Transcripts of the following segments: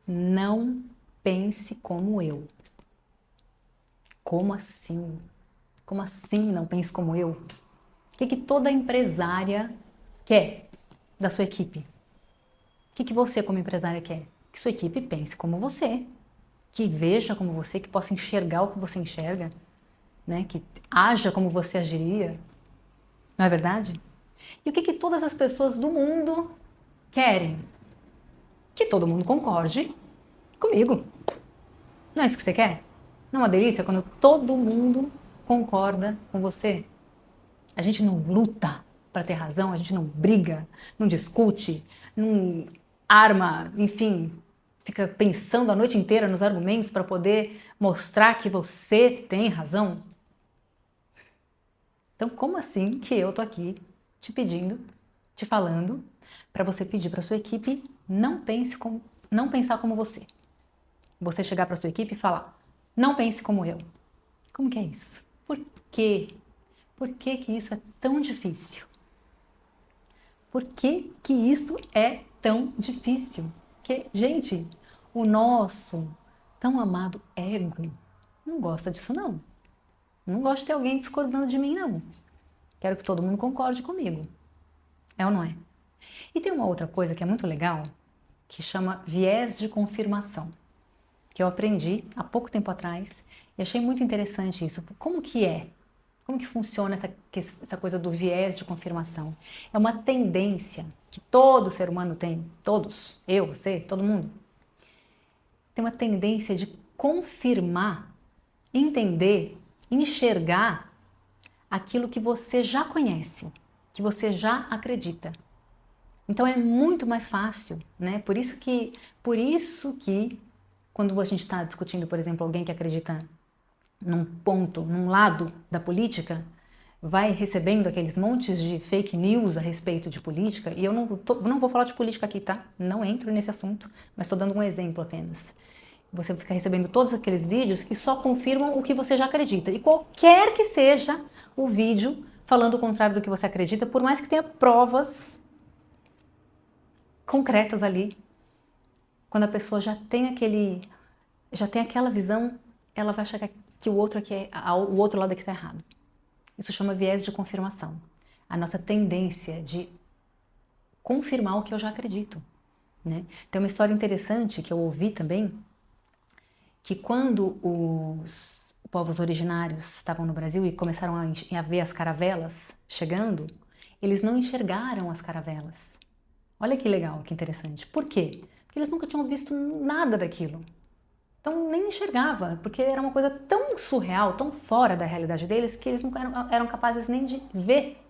Não pense como eu. Como assim? Como assim não pense como eu? O que toda empresária quer da sua equipe? O que você como empresária quer? Que sua equipe pense como você, que veja como você, que possa enxergar o que você enxerga, né? Que haja como você agiria, não é verdade? E o que todas as pessoas do mundo querem? Que todo mundo concorde comigo. Não é isso que você quer? Não é uma delícia quando todo mundo concorda com você? A gente não luta para ter razão, a gente não briga, não discute, não arma, enfim, fica pensando a noite inteira nos argumentos para poder mostrar que você tem razão. Então, como assim que eu tô aqui te pedindo, te falando, para você pedir para sua equipe não pensar como você? Você chegar para sua equipe e falar: "Não pense como eu". Como que é isso? Por quê? Por que que isso é tão difícil? Por que que isso é tão difícil? Porque, gente, o nosso tão amado ego não gosta disso não. Não gosta de ter alguém discordando de mim não. Quero que todo mundo concorde comigo. É ou não é? E tem uma outra coisa que é muito legal, que chama viés de confirmação, que eu aprendi há pouco tempo atrás e achei muito interessante isso. Como que é? Como que funciona essa coisa do viés de confirmação? É uma tendência que todo ser humano tem, todos, eu, você, todo mundo, tem uma tendência de confirmar, entender, enxergar aquilo que você já conhece, que você já acredita. Então é muito mais fácil, né? Por isso que quando a gente está discutindo, por exemplo, alguém que acredita num ponto, num lado da política, vai recebendo aqueles montes de fake news a respeito de política, e eu não vou falar de política aqui, tá? Não entro nesse assunto, mas estou dando um exemplo apenas. Você fica recebendo todos aqueles vídeos que só confirmam o que você já acredita. E qualquer que seja o vídeo falando o contrário do que você acredita, por mais que tenha provas concretas ali, quando a pessoa já tem aquela visão, ela vai achar que o outro lado aqui está errado. Isso chama viés de confirmação. A nossa tendência de confirmar o que eu já acredito, né? Tem uma história interessante que eu ouvi também, que quando os povos originários estavam no Brasil e começaram a ver as caravelas chegando, eles não enxergaram as caravelas. Olha que legal, que interessante. Por quê? Porque eles nunca tinham visto nada daquilo. Então nem enxergava, porque era uma coisa tão surreal, tão fora da realidade deles, que eles não eram capazes nem de ver.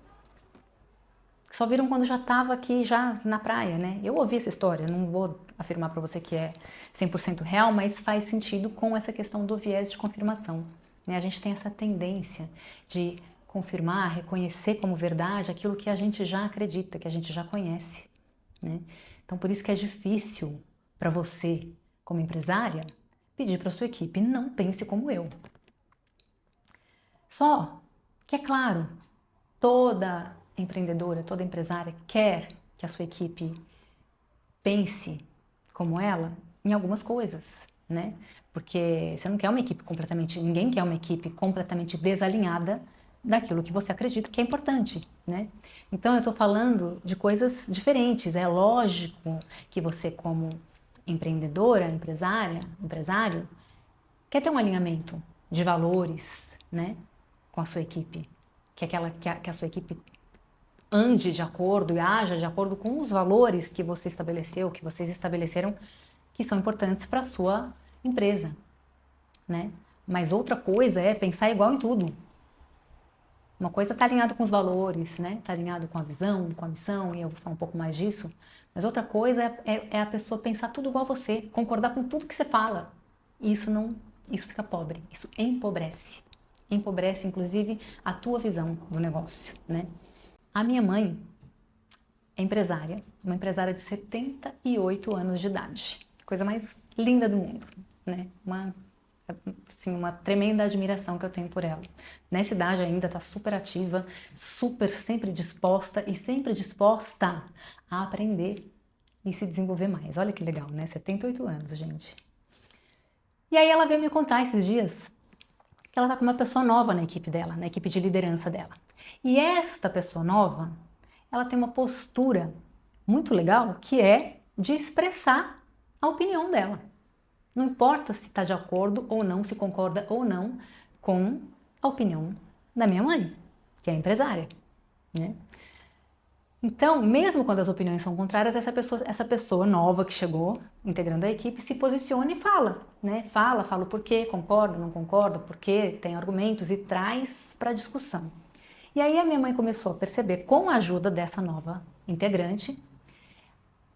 Só viram quando já estava aqui, já na praia, né? Eu ouvi essa história, não vou afirmar para você que é 100% real, mas faz sentido com essa questão do viés de confirmação, né? A gente tem essa tendência de confirmar, reconhecer como verdade aquilo que a gente já acredita, que a gente já conhece, né? Então por isso que é difícil para você, como empresária, pedir para sua equipe: não pense como eu. Só que é claro, toda empreendedora, toda empresária quer que a sua equipe pense como ela em algumas coisas, né? Porque você não quer uma equipe completamente, ninguém quer uma equipe completamente desalinhada daquilo que você acredita que é importante, né? Então eu estou falando de coisas diferentes. É lógico que você, como empreendedora, empresária, empresário, quer ter um alinhamento de valores, né, com a sua equipe, que a sua equipe ande de acordo e haja de acordo com os valores que você estabeleceu, que vocês estabeleceram, que são importantes para a sua empresa, né? Mas outra coisa é pensar igual em tudo. Uma coisa está alinhado com os valores, né? Está alinhado com a visão, com a missão, e eu vou falar um pouco mais disso. Mas outra coisa é a pessoa pensar tudo igual a você, concordar com tudo que você fala. E isso fica pobre, isso empobrece. Empobrece, inclusive, a tua visão do negócio, né? A minha mãe é empresária, uma empresária de 78 anos de idade. Coisa mais linda do mundo, né? Uma tremenda admiração que eu tenho por ela. Nessa idade ainda está super ativa, super sempre disposta a aprender, e se desenvolver mais. Olha que legal, né? 78 anos, gente. E aí ela veio me contar esses dias que ela tá com uma pessoa nova na equipe dela, na equipe de liderança dela. E esta pessoa nova, ela tem uma postura muito legal, que é de expressar a opinião dela. Não importa se está de acordo ou não, se concorda ou não com a opinião da minha mãe, que é empresária, né? Então, mesmo quando as opiniões são contrárias, essa pessoa nova que chegou, integrando a equipe, se posiciona e fala, né? Fala o porquê, concorda, não concorda, porquê, tem argumentos e traz para a discussão. E aí a minha mãe começou a perceber, com a ajuda dessa nova integrante,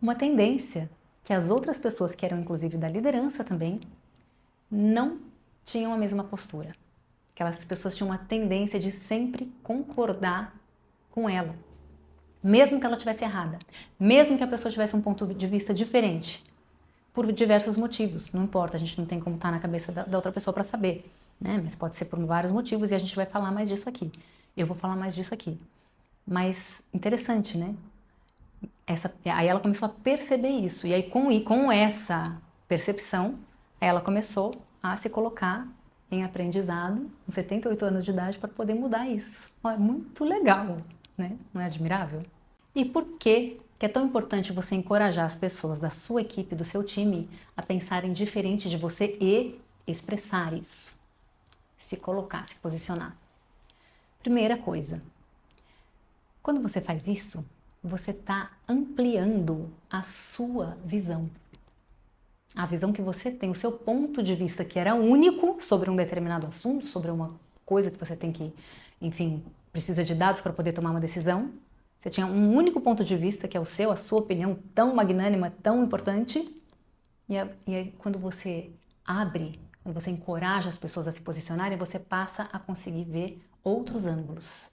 uma tendência que as outras pessoas, que eram inclusive da liderança também, não tinham a mesma postura. Aquelas pessoas tinham uma tendência de sempre concordar com ela, mesmo que ela estivesse errada, mesmo que a pessoa tivesse um ponto de vista diferente, por diversos motivos, não importa, a gente não tem como estar na cabeça da outra pessoa para saber, né? Mas pode ser por vários motivos e a gente vai falar mais disso aqui. Eu vou falar mais disso aqui. Mas interessante, né? Aí ela começou a perceber isso, e aí com essa percepção, ela começou a se colocar em aprendizado, com 78 anos de idade, para poder mudar isso. É muito legal, né? Não é admirável? E por que é tão importante você encorajar as pessoas da sua equipe, do seu time, a pensarem diferente de você e expressar isso? Se colocar, se posicionar. Primeira coisa, quando você faz isso, você está ampliando a sua visão. A visão que você tem, o seu ponto de vista que era único sobre um determinado assunto, sobre uma coisa que você tem que, enfim, precisa de dados para poder tomar uma decisão. Você tinha um único ponto de vista que é o seu, a sua opinião tão magnânima, tão importante. E aí quando você abre, quando você encoraja as pessoas a se posicionarem, você passa a conseguir ver outros ângulos.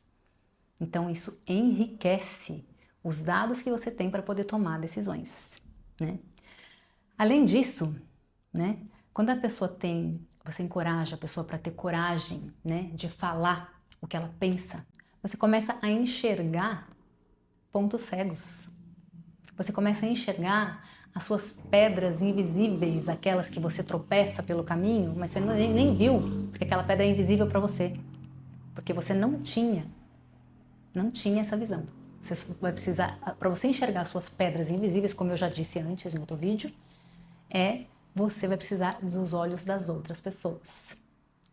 Então isso enriquece os dados que você tem para poder tomar decisões, né? Além disso, né, quando a pessoa você encoraja a pessoa para ter coragem, né, de falar o que ela pensa, você começa a enxergar pontos cegos. Você começa a enxergar as suas pedras invisíveis, aquelas que você tropeça pelo caminho, mas você nem viu, porque aquela pedra é invisível para você, porque você não tinha essa visão. Você vai precisar, para você enxergar as suas pedras invisíveis, como eu já disse antes em outro vídeo, você vai precisar dos olhos das outras pessoas.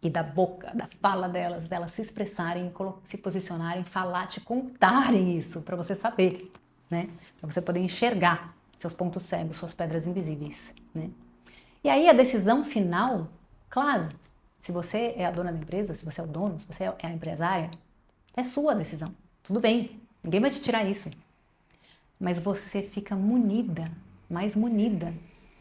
E da boca, da fala delas se expressarem, se posicionarem, falar, te contarem isso, para você saber, né? Para você poder enxergar seus pontos cegos, suas pedras invisíveis, né? E aí a decisão final, claro, se você é a dona da empresa, se você é o dono, se você é a empresária, é sua decisão. Tudo bem, ninguém vai te tirar isso. Mas você fica mais munida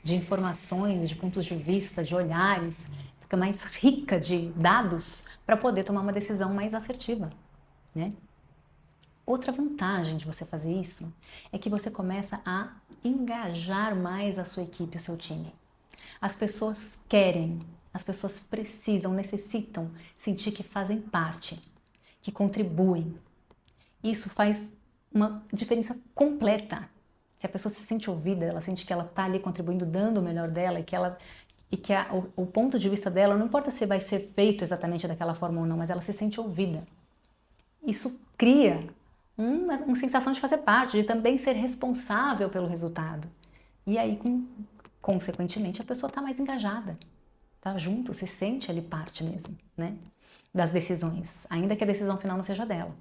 de informações, de pontos de vista, de olhares, fica mais rica de dados para poder tomar uma decisão mais assertiva, né? Outra vantagem de você fazer isso é que você começa a engajar mais a sua equipe, o seu time. As pessoas querem, as pessoas precisam, necessitam sentir que fazem parte, que contribuem. Isso faz uma diferença completa. Se a pessoa se sente ouvida, ela sente que ela está ali contribuindo, dando o melhor dela e que o ponto de vista dela, não importa se vai ser feito exatamente daquela forma ou não, mas ela se sente ouvida. Isso cria uma sensação de fazer parte, de também ser responsável pelo resultado. E aí, consequentemente, a pessoa está mais engajada, está junto, se sente ali parte mesmo, né, das decisões, ainda que a decisão final não seja dela.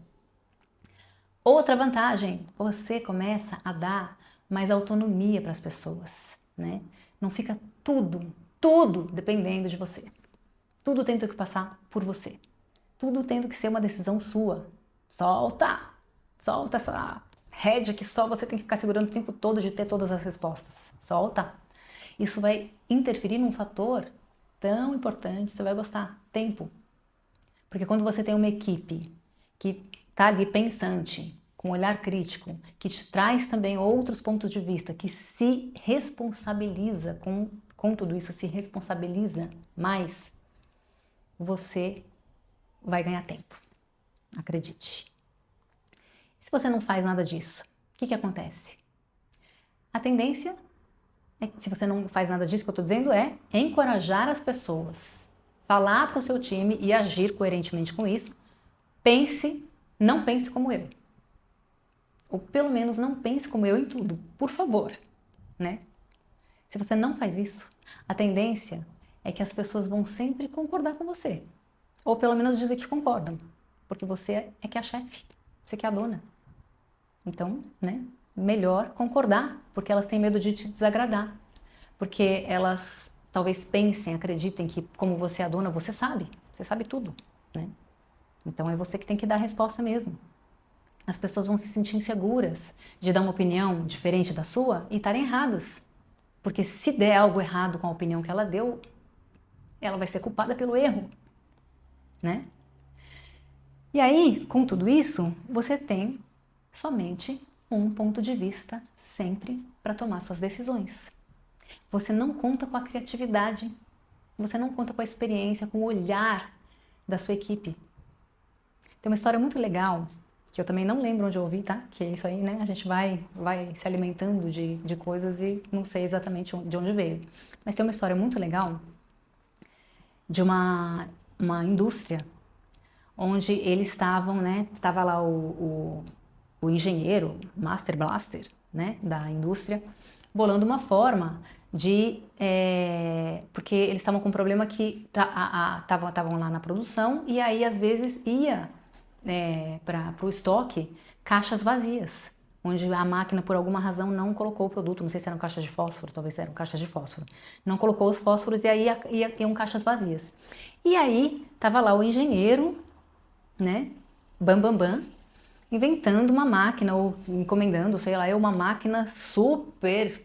Outra vantagem, você começa a dar mais autonomia para as pessoas, né? Não fica tudo dependendo de você. Tudo tendo que passar por você. Tudo tendo que ser uma decisão sua. Solta essa rédea que só você tem que ficar segurando o tempo todo de ter todas as respostas. Solta. Isso vai interferir num fator tão importante, você vai gostar, tempo. Porque quando você tem uma equipe que está ali pensante, com olhar crítico, que te traz também outros pontos de vista, que se responsabiliza com tudo isso, se responsabiliza mais, você vai ganhar tempo. Acredite. Se você não faz nada disso, o que acontece? A tendência, se você não faz nada disso que eu estou dizendo, é encorajar as pessoas, falar para o seu time e agir coerentemente com isso. Não pense como eu. Ou pelo menos não pense como eu em tudo, por favor, né? Se você não faz isso, a tendência é que as pessoas vão sempre concordar com você. Ou pelo menos dizer que concordam, porque você é que é a chefe, você que é a dona. Então, né, melhor concordar, porque elas têm medo de te desagradar. Porque elas talvez pensem, acreditem que como você é a dona, você sabe tudo, né? Então é você que tem que dar a resposta mesmo. As pessoas vão se sentir inseguras de dar uma opinião diferente da sua e estarem erradas. Porque se der algo errado com a opinião que ela deu, ela vai ser culpada pelo erro, né? E aí, com tudo isso, você tem somente um ponto de vista sempre para tomar suas decisões. Você não conta com a criatividade, você não conta com a experiência, com o olhar da sua equipe. Tem uma história muito legal, que eu também não lembro onde eu ouvi, tá? Que é isso aí, né? A gente vai se alimentando de coisas e não sei exatamente de onde veio. Mas tem uma história muito legal de uma indústria onde eles estavam, né? Estava lá o engenheiro, Master Blaster, né? Da indústria, bolando uma forma de... porque eles estavam com um problema que estavam lá na produção e aí às vezes ia para o estoque caixas vazias, onde a máquina por alguma razão não colocou o produto, não sei se eram caixas de fósforo, talvez eram caixas de fósforo, não colocou os fósforos e aí iam caixas vazias. E aí estava lá o engenheiro, né, inventando uma máquina ou encomendando, sei lá, uma máquina super,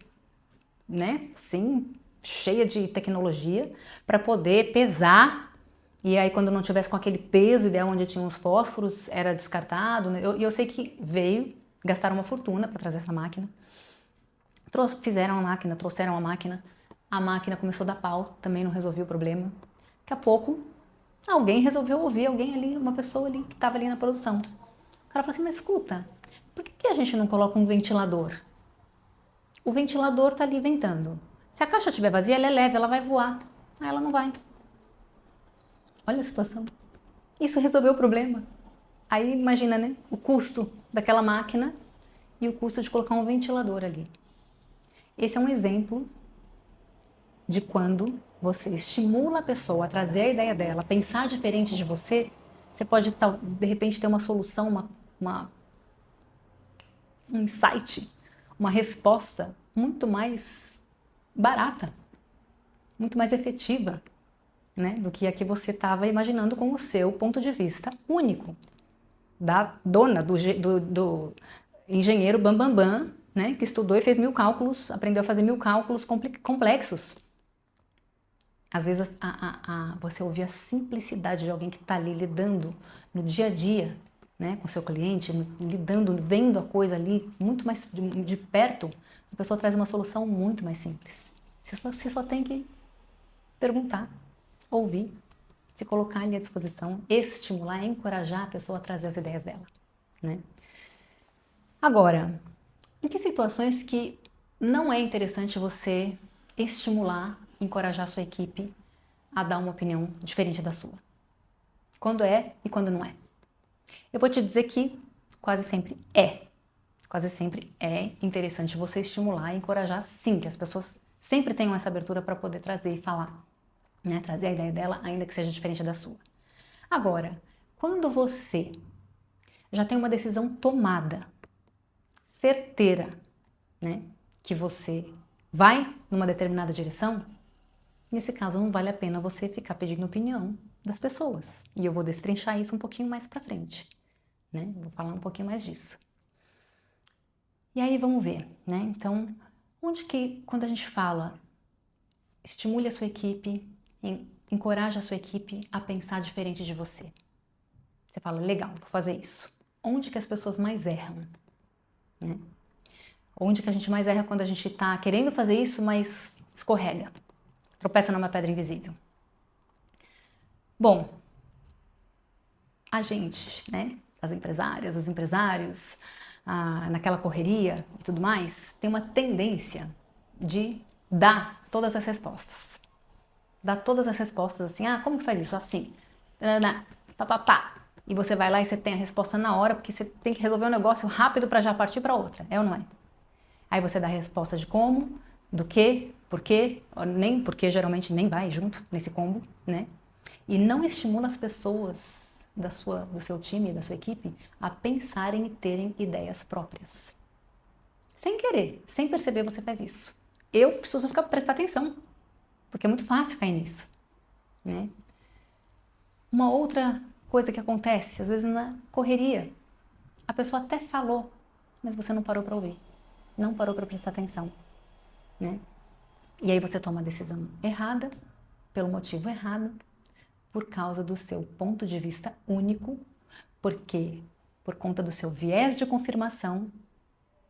né, assim, cheia de tecnologia para poder pesar. E aí, quando não tivesse com aquele peso ideal onde tinham os fósforos, era descartado. E eu sei que gastaram uma fortuna para trazer essa máquina. Fizeram a máquina, trouxeram a máquina começou a dar pau, também não resolvia o problema. Daqui a pouco, alguém resolveu ouvir alguém ali, uma pessoa ali que estava ali na produção. O cara falou assim, mas escuta, por que a gente não coloca um ventilador? O ventilador está ali ventando. Se a caixa estiver vazia, ela é leve, ela vai voar. Aí ela não vai. Olha a situação. Isso resolveu o problema. Aí imagina, né? O custo daquela máquina e o custo de colocar um ventilador ali. Esse é um exemplo de quando você estimula a pessoa a trazer a ideia dela, pensar diferente de você, você pode de repente ter uma solução, um insight, uma resposta muito mais barata, muito mais efetiva, né, do que a que você estava imaginando com o seu ponto de vista único, da dona, do engenheiro bambambam, né, que estudou e fez 1000 cálculos, aprendeu a fazer 1000 cálculos complexos. Às vezes você ouvir a simplicidade de alguém que está ali lidando no dia a dia, né, com seu cliente, lidando, vendo a coisa ali muito mais de perto, a pessoa traz uma solução muito mais simples. Você só tem que perguntar, ouvir, se colocar ali à disposição, estimular, encorajar a pessoa a trazer as ideias dela, né? Agora, em que situações que não é interessante você estimular, encorajar a sua equipe a dar uma opinião diferente da sua? Quando é e quando não é? Eu vou te dizer que quase sempre é. Quase sempre é interessante você estimular e encorajar, sim, que as pessoas sempre tenham essa abertura para poder trazer e falar, né? Trazer a ideia dela, ainda que seja diferente da sua. Agora, quando você já tem uma decisão tomada, certeira, né, que você vai numa determinada direção, nesse caso não vale a pena você ficar pedindo opinião das pessoas. E eu vou destrinchar isso um pouquinho mais pra frente, né? Vou falar um pouquinho mais disso. E aí vamos ver, né? Então, quando a gente fala, estimule a sua equipe, encoraje a sua equipe a pensar diferente de você. Você fala, legal, vou fazer isso. Onde que as pessoas mais erram, né? Onde que a gente mais erra quando a gente está querendo fazer isso, mas escorrega, tropeça numa pedra invisível? Bom, a gente, né, as empresárias, os empresários, naquela correria e tudo mais, tem uma tendência de dar todas as respostas. Dar todas as respostas assim, como que faz isso? Assim, pá. E você vai lá e você tem a resposta na hora, porque você tem que resolver um negócio rápido para já partir para outra, é ou não é? Aí você dá a resposta de como, do que, por quê, nem porque geralmente nem vai junto nesse combo, né? E não estimula as pessoas do seu time, da sua equipe, a pensarem e terem ideias próprias. Sem querer, sem perceber, você faz isso. Eu preciso prestar atenção, porque é muito fácil cair nisso, né? Uma outra coisa que acontece, às vezes na correria, a pessoa até falou, mas você não parou para ouvir, não parou para prestar atenção, né? E aí você toma a decisão errada, pelo motivo errado, por causa do seu ponto de vista único, porque por conta do seu viés de confirmação,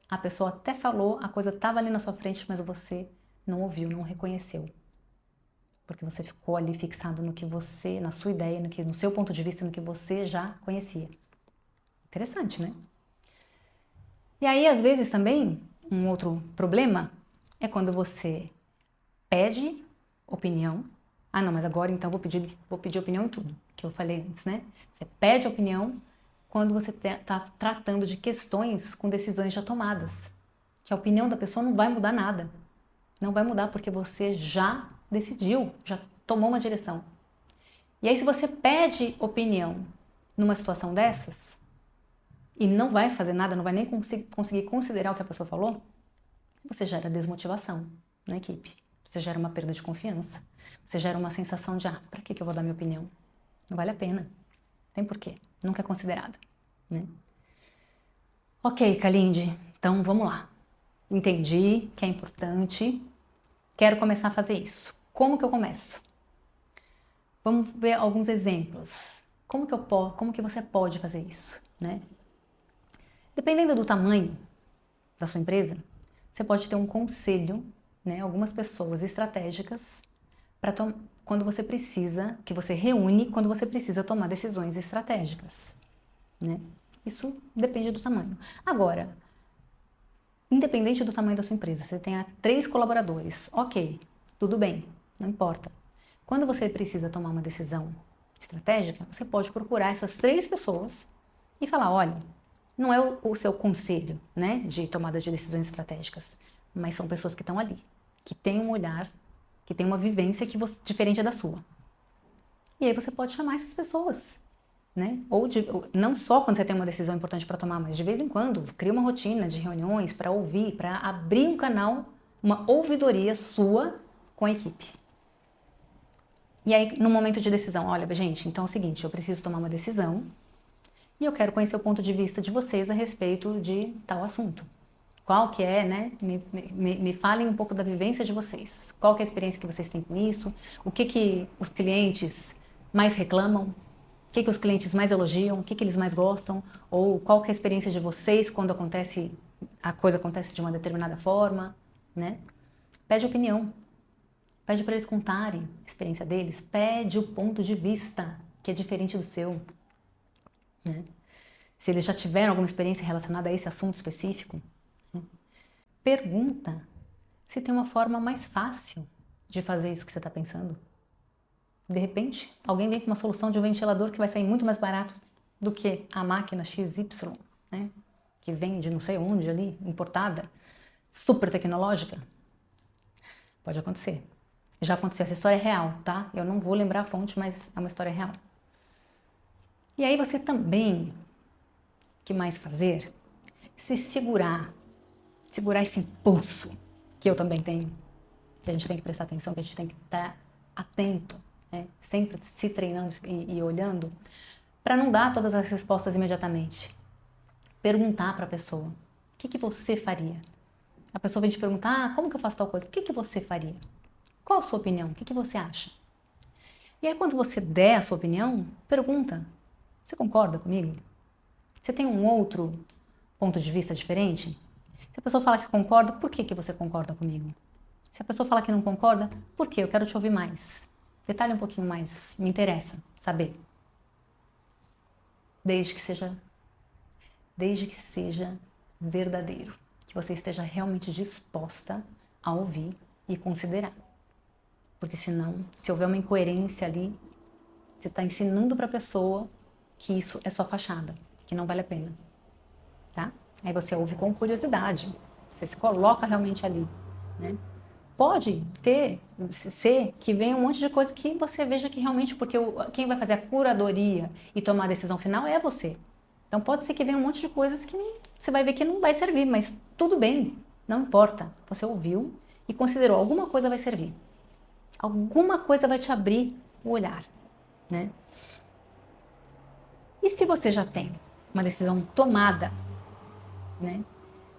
a pessoa até falou, a coisa estava ali na sua frente, mas você não ouviu, não reconheceu. Porque você ficou ali fixado no que você, na sua ideia, no seu ponto de vista, no que você já conhecia. Interessante, né? E aí, às vezes também, um outro problema é quando você pede opinião. Não, mas agora então vou pedir opinião em tudo, que eu falei antes, né? Você pede opinião quando você está tratando de questões com decisões já tomadas. Que a opinião da pessoa não vai mudar nada. Não vai mudar porque você já decidiu, já tomou uma direção. E aí, se você pede opinião numa situação dessas e não vai fazer nada, não vai nem conseguir considerar o que a pessoa falou, você gera desmotivação na equipe. Você gera uma perda de confiança. Você gera uma sensação de, pra que eu vou dar minha opinião? Não vale a pena. Não tem porquê. Nunca é considerada, né? Ok, Kalindi, então vamos lá. Entendi que é importante. Quero começar a fazer isso. Como que eu começo? Vamos ver alguns exemplos. Como que você pode fazer isso, né? Dependendo do tamanho da sua empresa, você pode ter um conselho, né? Algumas pessoas estratégicas para quando você precisa, que você reúne quando você precisa tomar decisões estratégicas, né? Isso depende do tamanho. Agora, independente do tamanho da sua empresa, você tenha 3 colaboradores, ok, tudo bem, não importa. Quando você precisa tomar uma decisão estratégica, você pode procurar essas 3 pessoas e falar, olha, não é o seu conselho, né, de tomada de decisões estratégicas, mas são pessoas que estão ali, que têm um olhar, que têm uma vivência diferente da sua. E aí você pode chamar essas pessoas, né? Ou não só quando você tem uma decisão importante para tomar, mas de vez em quando, cria uma rotina de reuniões para ouvir, para abrir um canal, uma ouvidoria sua com a equipe. E aí, no momento de decisão, olha, gente, então é o seguinte, eu preciso tomar uma decisão e eu quero conhecer o ponto de vista de vocês a respeito de tal assunto. Qual que é, né? Me falem um pouco da vivência de vocês. Qual que é a experiência que vocês têm com isso? O que os clientes mais reclamam? O que os clientes mais elogiam? O que eles mais gostam? Ou qual que é a experiência de vocês quando a coisa acontece de uma determinada forma, né? Pede opinião. Pede para eles contarem a experiência deles. Pede o ponto de vista, que é diferente do seu, né? Se eles já tiveram alguma experiência relacionada a esse assunto específico, né? Pergunta se tem uma forma mais fácil de fazer isso que você está pensando. De repente, alguém vem com uma solução de um ventilador que vai sair muito mais barato do que a máquina XY, né? Que vem de não sei onde ali, importada, super tecnológica. Pode acontecer. Já aconteceu, essa história é real, tá? Eu não vou lembrar a fonte, mas é uma história real. E aí você também, o que mais fazer? Se segurar esse impulso, que eu também tenho, que a gente tem que prestar atenção, que a gente tem que estar atento, né? Sempre se treinando e olhando, para não dar todas as respostas imediatamente. Perguntar para a pessoa, o que você faria? A pessoa vem te perguntar, como que eu faço tal coisa? O que você faria? Qual a sua opinião? O que você acha? E aí quando você der a sua opinião, pergunta, você concorda comigo? Você tem um outro ponto de vista diferente? Se a pessoa falar que concorda, por que você concorda comigo? Se a pessoa falar que não concorda, por quê? Eu quero te ouvir mais. Detalhe um pouquinho mais, me interessa saber. Desde que seja verdadeiro, que você esteja realmente disposta a ouvir e considerar. Porque senão, se houver uma incoerência ali, você está ensinando para a pessoa que isso é só fachada, que não vale a pena, tá? Aí você ouve com curiosidade, você se coloca realmente ali, né? Pode ser que venha um monte de coisa que você veja que realmente, porque quem vai fazer a curadoria e tomar a decisão final é você. Então pode ser que venha um monte de coisas que você vai ver que não vai servir, mas tudo bem, não importa. Você ouviu e considerou, alguma coisa vai servir. Alguma coisa vai te abrir o olhar, né? E se você já tem uma decisão tomada, né?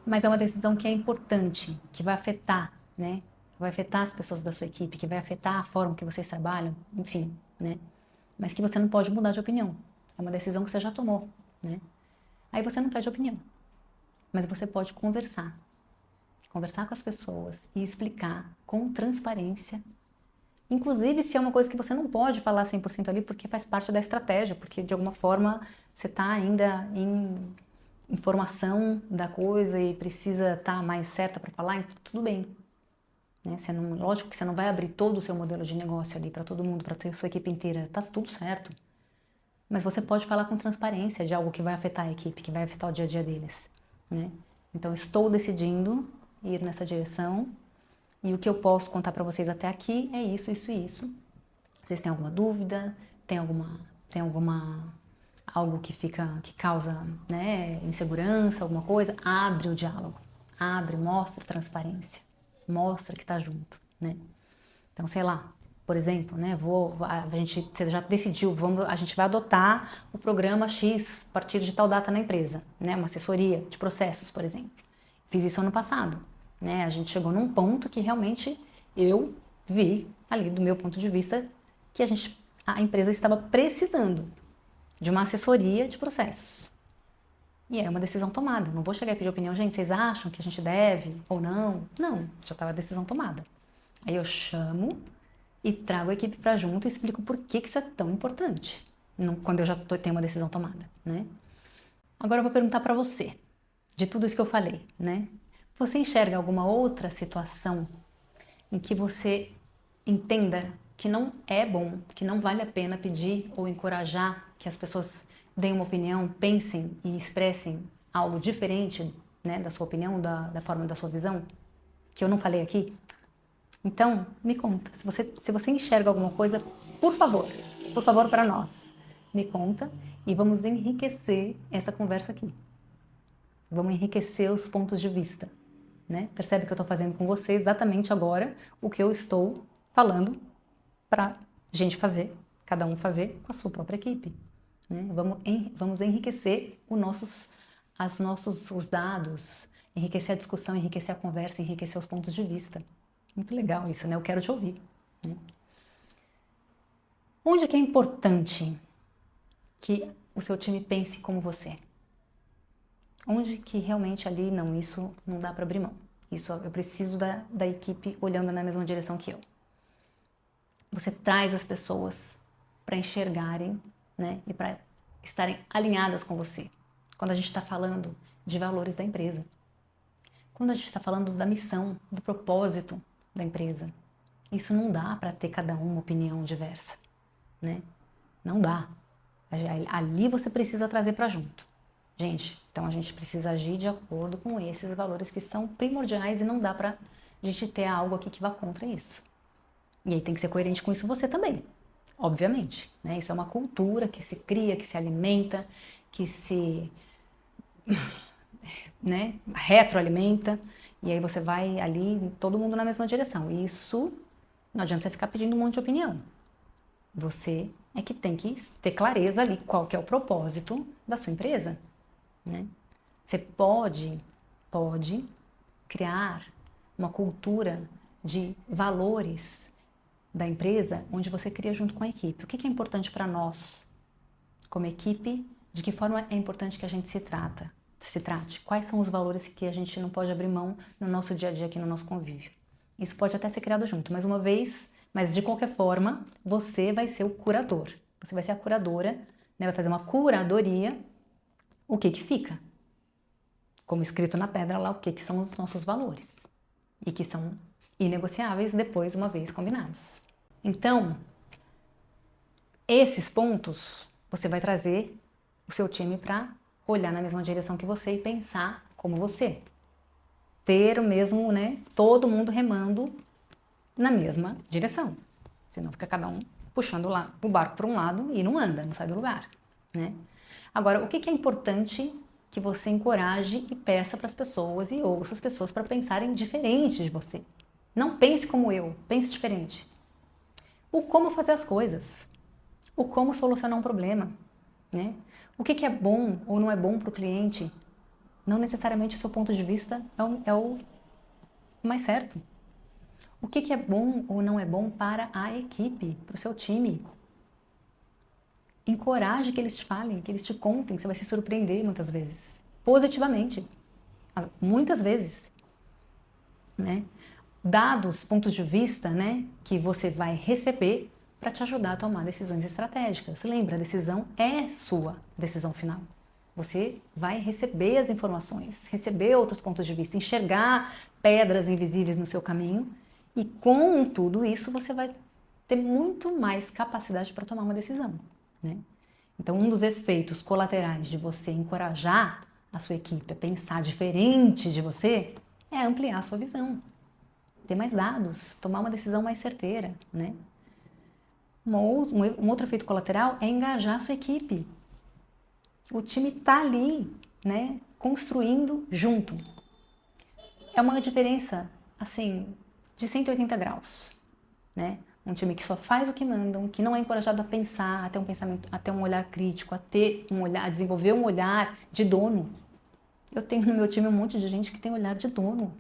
Mas é uma decisão que é importante, que vai afetar, né? Vai afetar as pessoas da sua equipe, que vai afetar a forma que vocês trabalham, enfim, né? Mas que você não pode mudar de opinião. É uma decisão que você já tomou, né? Aí você não pede opinião, mas você pode conversar. Conversar com as pessoas e explicar com transparência. Inclusive, se é uma coisa que você não pode falar 100% ali, porque faz parte da estratégia, porque de alguma forma você está ainda em informação da coisa e precisa estar mais certa para falar, então tudo bem. Né? Lógico que você não vai abrir todo o seu modelo de negócio ali para todo mundo, para a sua equipe inteira, tá tudo certo. Mas você pode falar com transparência de algo que vai afetar a equipe, que vai afetar o dia a dia deles. Né? Então, estou decidindo ir nessa direção e o que eu posso contar para vocês até aqui é isso, isso e isso. Vocês têm alguma dúvida? Tem alguma algo que causa, né, insegurança, alguma coisa? Abre o diálogo. Abre, mostra transparência. Mostra que tá junto, né? Então, sei lá, por exemplo, né, você já decidiu, a gente vai adotar o programa X a partir de tal data na empresa, né? Uma assessoria de processos, por exemplo. Fiz isso ano passado, né? A gente chegou num ponto que realmente eu vi ali do meu ponto de vista que a empresa estava precisando de uma assessoria de processos. E é uma decisão tomada. Não vou chegar e pedir opinião, gente, vocês acham que a gente deve ou não? Não, já estava a decisão tomada. Aí eu chamo e trago a equipe para junto e explico por que isso é tão importante, quando eu já tenho uma decisão tomada, né? Agora eu vou perguntar para você, de tudo isso que eu falei, né? Você enxerga alguma outra situação em que você entenda que não é bom, que não vale a pena pedir ou encorajar que as pessoas deem uma opinião, pensem e expressem algo diferente, né, da sua opinião, da forma da sua visão, que eu não falei aqui? Então, me conta. Se você enxerga alguma coisa, por favor para nós, me conta e vamos enriquecer essa conversa aqui. Vamos enriquecer os pontos de vista, né? Percebe que eu estou fazendo com você exatamente agora o que eu estou falando para gente fazer, cada um fazer com a sua própria equipe. Né? Vamos enriquecer os dados, enriquecer a discussão, enriquecer a conversa, enriquecer os pontos de vista. Muito legal isso, né? Eu quero te ouvir. Né? Onde é que é importante que o seu time pense como você? Onde que realmente ali, não, isso não dá para abrir mão. Isso eu preciso da equipe olhando na mesma direção que eu. Você traz as pessoas para enxergarem, né, e para estarem alinhadas com você. Quando a gente está falando de valores da empresa. Quando a gente está falando da missão, do propósito da empresa. Isso não dá para ter cada um uma opinião diversa, né? Não dá. Ali você precisa trazer para junto. Gente, então a gente precisa agir de acordo com esses valores que são primordiais e não dá pra gente ter algo aqui que vá contra isso. E aí tem que ser coerente com isso você também, obviamente, né? Isso é uma cultura que se cria, que se alimenta, que se, né, retroalimenta, e aí você vai ali, todo mundo na mesma direção. E isso, não adianta você ficar pedindo um monte de opinião. Você é que tem que ter clareza ali qual que é o propósito da sua empresa. Né? Você pode criar uma cultura de valores da empresa onde você cria junto com a equipe. O que é importante para nós, como equipe? De que forma é importante que a gente se trate? Quais são os valores que a gente não pode abrir mão no nosso dia a dia aqui no nosso convívio? Isso pode até ser criado junto, mas de qualquer forma, você vai ser o curador. Você vai ser a curadora, né? Vai fazer uma curadoria. O que fica? como escrito na pedra lá, o que são os nossos valores e que são inegociáveis depois, uma vez combinados. Então, esses pontos você vai trazer o seu time para olhar na mesma direção que você e pensar como você. Ter o mesmo, né? Todo mundo remando na mesma direção. Senão fica cada um puxando o barco para um lado e não anda, não sai do lugar, né? Agora, o que é importante que você encoraje e peça para as pessoas e ouça as pessoas para pensarem diferente de você. Não pense como eu, pense diferente. O como fazer as coisas, o como solucionar um problema, né? O que é bom ou não é bom para o cliente, não necessariamente o seu ponto de vista é o mais certo. O que é bom ou não é bom para a equipe, para o seu time. Encoraje que eles te falem, que eles te contem, você vai se surpreender muitas vezes. Positivamente. Muitas vezes. Né? Dados, pontos de vista, né, que você vai receber para te ajudar a tomar decisões estratégicas. Lembra, a decisão é sua, decisão final. Você vai receber as informações, receber outros pontos de vista, enxergar pedras invisíveis no seu caminho e com tudo isso você vai ter muito mais capacidade para tomar uma decisão, né? Então, um dos efeitos colaterais de você encorajar a sua equipe a pensar diferente de você é ampliar a sua visão, ter mais dados, tomar uma decisão mais certeira, né? Um outro efeito colateral é engajar a sua equipe. O time está ali, né, construindo junto. É uma diferença, assim, de 180 graus, né? Um time que só faz o que mandam, que não é encorajado a pensar, a ter um pensamento, a ter um olhar crítico, a ter um olhar, a desenvolver um olhar de dono. Eu tenho no meu time um monte de gente que tem olhar de dono.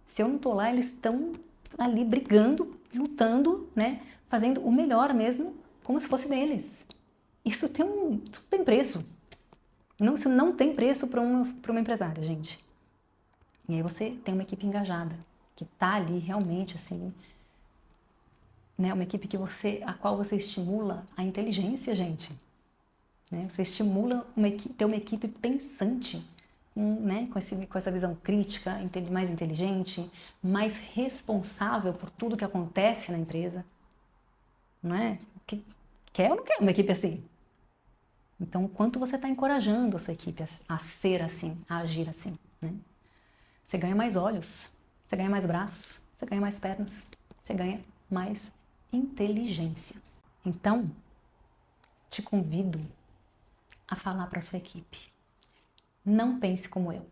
Se eu não tô lá, eles estão ali brigando, lutando, né? Fazendo o melhor mesmo, como se fosse deles. Isso tem preço. Isso não tem preço para uma empresária, gente. E aí você tem uma equipe engajada, que tá ali realmente assim, né? Uma equipe a qual você estimula a inteligência, gente. Né? Você estimula ter uma equipe pensante, né? com essa visão crítica, mais inteligente, mais responsável por tudo que acontece na empresa. Não é? Quer ou não quer uma equipe assim? Então, o quanto você está encorajando a sua equipe a ser assim, a agir assim, né? Você ganha mais olhos, você ganha mais braços, você ganha mais pernas, você ganha mais inteligência. Então, te convido a falar para a sua equipe: não pense como eu.